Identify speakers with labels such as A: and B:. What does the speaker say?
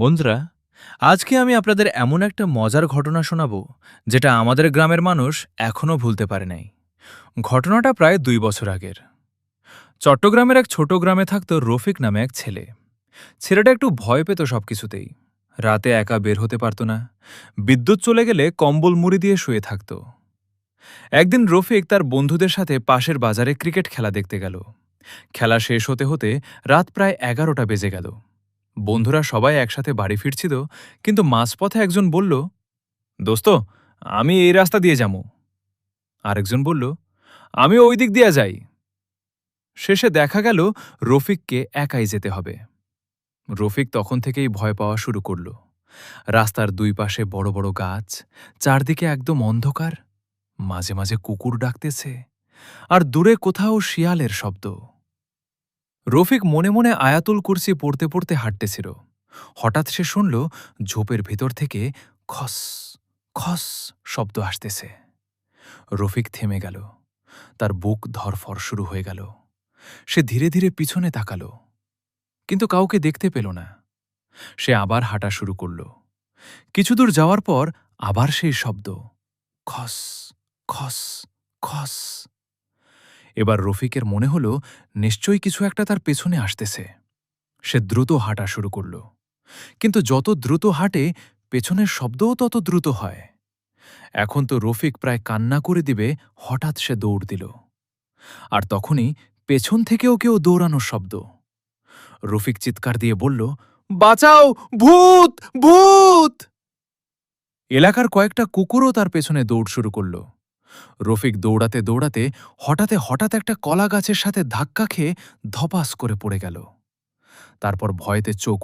A: বন্ধুরা, আজকে আমি আপনাদের এমন একটা মজার ঘটনা শোনাবো যেটা আমাদের গ্রামের মানুষ এখনও ভুলতে পারে নাই। ঘটনাটা প্রায় ২ বছর আগের। চট্টগ্রামের এক ছোট গ্রামে থাকত রফিক নামে এক ছেলে। ছেলেটা একটু ভয় পেত সবকিছুতেই। রাতে একা বের হতে পারত না। বিদ্যুৎ চলে গেলে কম্বল মুড়ি দিয়ে শুয়ে থাকত। একদিন রফিক তার বন্ধুদের সাথে পাশের বাজারে ক্রিকেট খেলা দেখতে গেল। খেলা শেষ হতে হতে রাত প্রায় ১১টা বেজে গেল। বন্ধুরা সবাই একসাথে বাড়ি ফিরছিল, কিন্তু মাঝপথে একজন বলল, দোস্ত, আমি এই রাস্তা দিয়ে যাবো। আরেকজন বলল, আমি ওই দিক দিয়ে যাই। শেষে দেখা গেল রফিককে একাই যেতে হবে। রফিক তখন থেকেই ভয় পাওয়া শুরু করল। রাস্তার দুই পাশে বড় বড় গাছ, চারদিকে একদম অন্ধকার। মাঝে মাঝে কুকুর ডাকতেছে, আর দূরে কোথাও শিয়ালের শব্দ। রফিক মনে মনে আয়াতুল কুরসি পড়তে পড়তে হাঁটতেছিল। হঠাৎ সে শুনল ঝোপের ভিতর থেকে খস খস শব্দ আসতেছে। রফিক থেমে গেল। তার বুক ধড়ফড় শুরু হয়ে গেল। সে ধীরে ধীরে পিছনে তাকাল, কিন্তু কাউকে দেখতে পেল না। সে আবার হাঁটা শুরু করল। কিছু দূর যাওয়ার পর আবার সেই শব্দ, খস খস খস। এবার রফিকের মনে হল নিশ্চয়ই কিছু একটা তার পেছনে আসতেছে। সে দ্রুত হাঁটা শুরু করল, কিন্তু যত দ্রুত হাঁটে পেছনের শব্দও তত দ্রুত হয়। এখন তো রফিক প্রায় কান্না করে দিবে, হঠাৎ সে দৌড় দিল। আর তখনই পেছন থেকেও কেউ দৌড়ানোর শব্দ। রফিক চিৎকার দিয়ে বলল, বাঁচাও, ভূত ভূত! এলাকার কয়েকটা কুকুরও তার পেছনে দৌড় শুরু করল। রফিক দৌড়াতে দৌড়াতে হঠাৎ একটা কলা গাছের সাথে ধাক্কা খেয়ে ধপাস করে পড়ে গেল। তারপর ভয়েতে চোখ